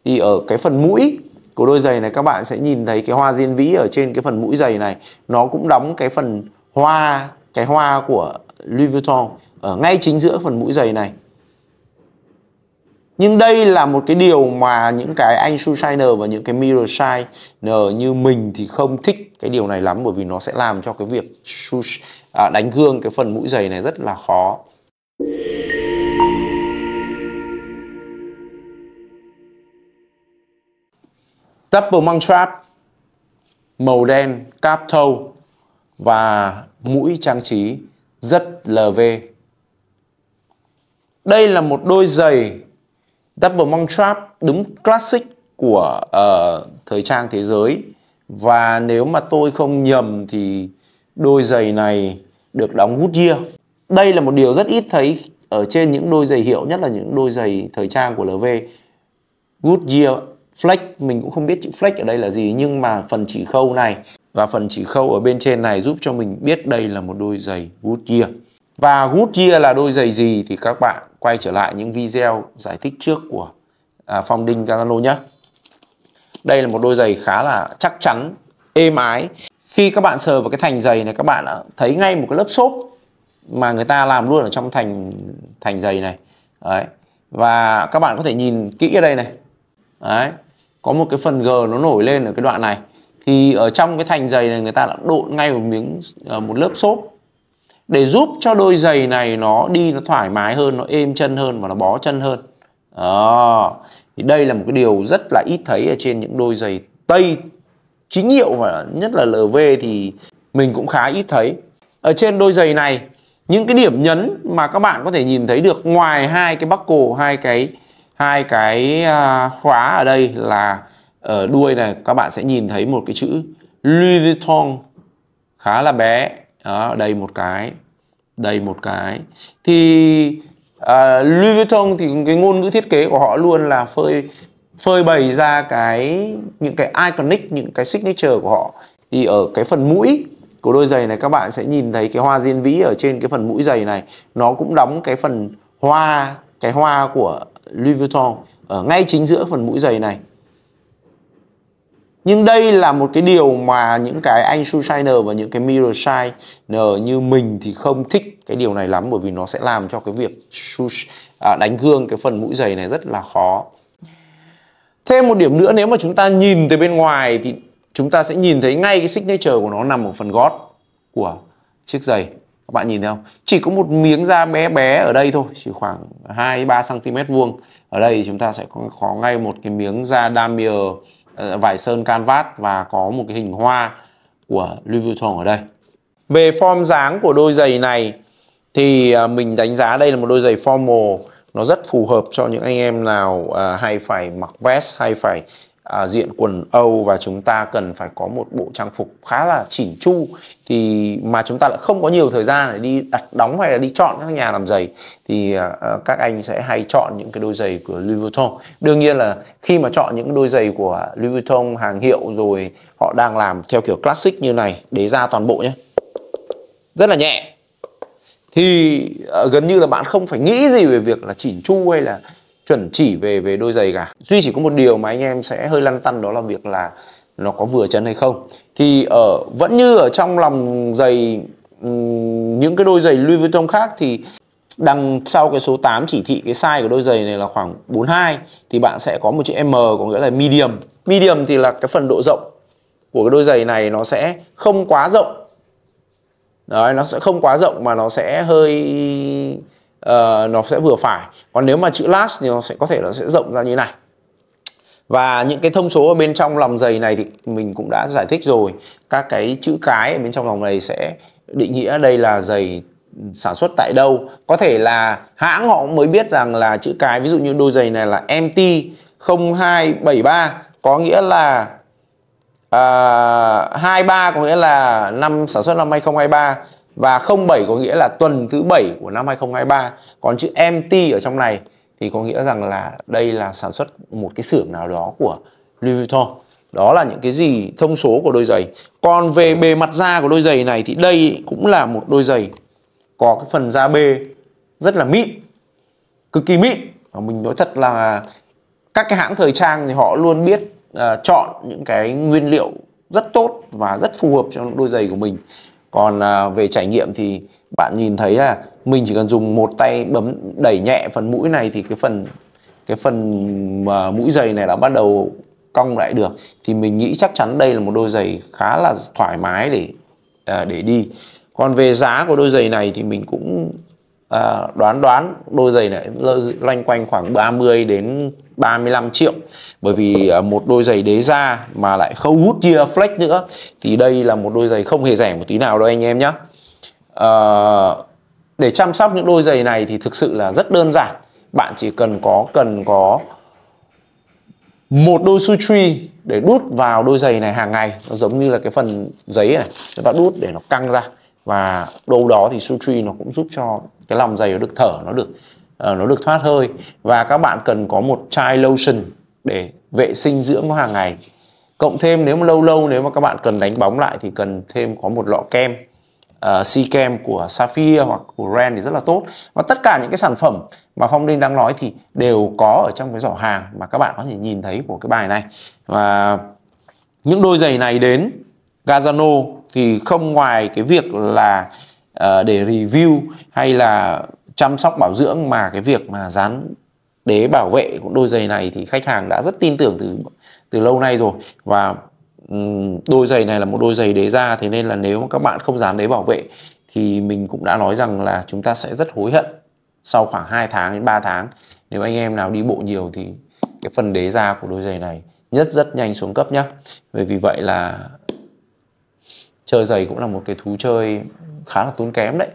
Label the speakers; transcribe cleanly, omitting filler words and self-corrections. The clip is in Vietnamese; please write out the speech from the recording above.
Speaker 1: Thì ở cái phần mũi của đôi giày này các bạn sẽ nhìn thấy cái hoa diên vĩ ở trên cái phần mũi giày này. Nó cũng đóng cái phần hoa, cái hoa của Louis Vuitton ở ngay chính giữa phần mũi giày này. Nhưng đây là một cái điều mà những cái anh shoe shiner và những cái mirror shiner như mình thì không thích cái điều này lắm, bởi vì nó sẽ làm cho cái việc đánh gương cái phần mũi giày này rất là khó. Double monk strap màu đen, cap toe và mũi trang trí rất LV. Đây là một đôi giày double monk strap đúng classic của thời trang thế giới. Và nếu mà tôi không nhầm thì đôi giày này được đóng Goodyear. Đây là một điều rất ít thấy ở trên những đôi giày hiệu, nhất là những đôi giày thời trang của LV. Goodyear flex, mình cũng không biết chữ flex ở đây là gì, nhưng mà phần chỉ khâu này và phần chỉ khâu ở bên trên này giúp cho mình biết đây là một đôi giày Goodyear. Và Goodyear là đôi giày gì thì các bạn quay trở lại những video giải thích trước của Phong Đinh Casano nhé. Đây là một đôi giày khá là chắc chắn, êm ái. Khi các bạn sờ vào cái thành giày này, các bạn đã thấy ngay một cái lớp xốp mà người ta làm luôn ở trong thành giày này. Đấy. Và các bạn có thể nhìn kỹ ở đây này. Đấy. Có một cái phần G nó nổi lên ở cái đoạn này. Thì ở trong cái thành giày này người ta đã độn ngay một lớp xốp để giúp cho đôi giày này nó đi nó thoải mái hơn, nó êm chân hơn và nó bó chân hơn. Đó. Thì đây là một cái điều rất là ít thấy ở trên những đôi giày Tây chính hiệu, và nhất là LV thì mình cũng khá ít thấy. Ở trên đôi giày này, những cái điểm nhấn mà các bạn có thể nhìn thấy được ngoài hai cái buckle, hai cái khóa ở đây là ở đuôi này các bạn sẽ nhìn thấy một cái chữ Louis Vuitton khá là bé. Đó, đây một cái, đây một cái. Thì Louis Vuitton thì cái ngôn ngữ thiết kế của họ luôn là phơi bày ra những cái iconic, những cái signature của họ. Thì ở cái phần mũi của đôi giày này các bạn sẽ nhìn thấy cái hoa diên vĩ ở trên cái phần mũi giày này. Nó cũng đóng cái phần hoa, cái hoa của Louis Vuitton ở ngay chính giữa phần mũi giày này. Nhưng đây là một cái điều mà những cái anh shoe shiner và những cái mirror shiner như mình thì không thích cái điều này lắm, bởi vì nó sẽ làm cho cái việc đánh gương cái phần mũi giày này rất là khó. Thêm một điểm nữa, nếu mà chúng ta nhìn từ bên ngoài thì chúng ta sẽ nhìn thấy ngay cái signature của nó nằm ở phần gót của chiếc giày. Các bạn nhìn thấy không? Chỉ có một miếng da bé bé ở đây thôi, chỉ khoảng 2-3 cm vuông. Ở đây chúng ta sẽ có ngay một cái miếng da damier vải sơn canvas và có một cái hình hoa của Louis Vuitton ở đây. Về form dáng của đôi giày này thì mình đánh giá đây là một đôi giày formal. Nó rất phù hợp cho những anh em nào hay phải mặc vest, hay phải diện quần Âu và chúng ta cần phải có một bộ trang phục khá là chỉn chu, thì mà chúng ta lại không có nhiều thời gian để đi đặt đóng hay là đi chọn các nhà làm giày, thì các anh sẽ hay chọn những cái đôi giày của Louis Vuitton. Đương nhiên là khi mà chọn những đôi giày của Louis Vuitton hàng hiệu rồi, họ đang làm theo kiểu classic như này, đế da toàn bộ nhé, rất là nhẹ, thì gần như là bạn không phải nghĩ gì về việc là chỉn chu hay là chuẩn chỉ về đôi giày cả. Duy chỉ có một điều mà anh em sẽ hơi lăn tăn, đó là việc là nó có vừa chân hay không. Thì vẫn như ở trong lòng giày những cái đôi giày Louis Vuitton khác, thì đằng sau cái số 8 chỉ thị cái size của đôi giày này là khoảng 42, thì bạn sẽ có một chữ M, có nghĩa là medium. Medium thì là cái phần độ rộng của cái đôi giày này nó sẽ không quá rộng. Đấy, nó sẽ không quá rộng mà nó sẽ hơi nó sẽ vừa phải. Còn nếu mà chữ large thì nó sẽ có thể nó sẽ rộng ra như này. Và những cái thông số ở bên trong lòng giày này thì mình cũng đã giải thích rồi. Các cái chữ cái ở bên trong lòng này sẽ định nghĩa đây là giày sản xuất tại đâu. Có thể là hãng họ mới biết rằng là chữ cái, ví dụ như đôi giày này là MT 0273 có nghĩa là 23 có nghĩa là năm sản xuất năm 2023, và 07 có nghĩa là tuần thứ 7 của năm 2023. Còn chữ MT ở trong này thì có nghĩa rằng là đây là sản xuất một cái xưởng nào đó của Louis Vuitton. Đó là những cái gì thông số của đôi giày. Còn về bề mặt da của đôi giày này thì đây cũng là một đôi giày có cái phần da bê rất là mịn, cực kỳ mịn. Và mình nói thật là các cái hãng thời trang thì họ luôn biết chọn những cái nguyên liệu rất tốt và rất phù hợp cho đôi giày của mình. Còn về trải nghiệm thì bạn nhìn thấy là mình chỉ cần dùng một tay bấm đẩy nhẹ phần mũi này thì cái phần mũi giày này đã bắt đầu cong lại được. Thì mình nghĩ chắc chắn đây là một đôi giày khá là thoải mái để đi. Còn về giá của đôi giày này thì mình cũng đoán đôi giày này loanh quanh khoảng 30 đến 35 triệu. Bởi vì một đôi giày đế da mà lại khâu hút Year Flex nữa thì đây là một đôi giày không hề rẻ một tí nào đâu anh em nhé. Để chăm sóc những đôi giày này thì thực sự là rất đơn giản. Bạn chỉ cần có một đôi suture để đút vào đôi giày này hàng ngày. Nó giống như là cái phần giấy này, chúng ta đút để nó căng ra. Và đâu đó thì suture nó cũng giúp cho cái lòng giày nó được thở, nó được thoát hơi. Và các bạn cần có một chai lotion để vệ sinh dưỡng nó hàng ngày. Cộng thêm nếu mà lâu nếu mà các bạn cần đánh bóng lại thì cần thêm có một lọ kem C-Cam của Sapphire hoặc của Ren thì rất là tốt. Và tất cả những cái sản phẩm mà Phong Linh đang nói thì đều có ở trong cái giỏ hàng mà các bạn có thể nhìn thấy của cái bài này. Và những đôi giày này đến Gazzano thì không ngoài cái việc là để review hay là chăm sóc bảo dưỡng, mà cái việc mà dán đế bảo vệ của đôi giày này thì khách hàng đã rất tin tưởng từ lâu nay rồi. Và đôi giày này là một đôi giày đế da, thế nên là nếu mà các bạn không dán đế bảo vệ thì mình cũng đã nói rằng là chúng ta sẽ rất hối hận sau khoảng 2 tháng đến 3 tháng. Nếu anh em nào đi bộ nhiều thì cái phần đế da của đôi giày này rất nhanh xuống cấp nhé. Vì vậy là chơi giày cũng là một cái thú chơi khá là tốn kém đấy.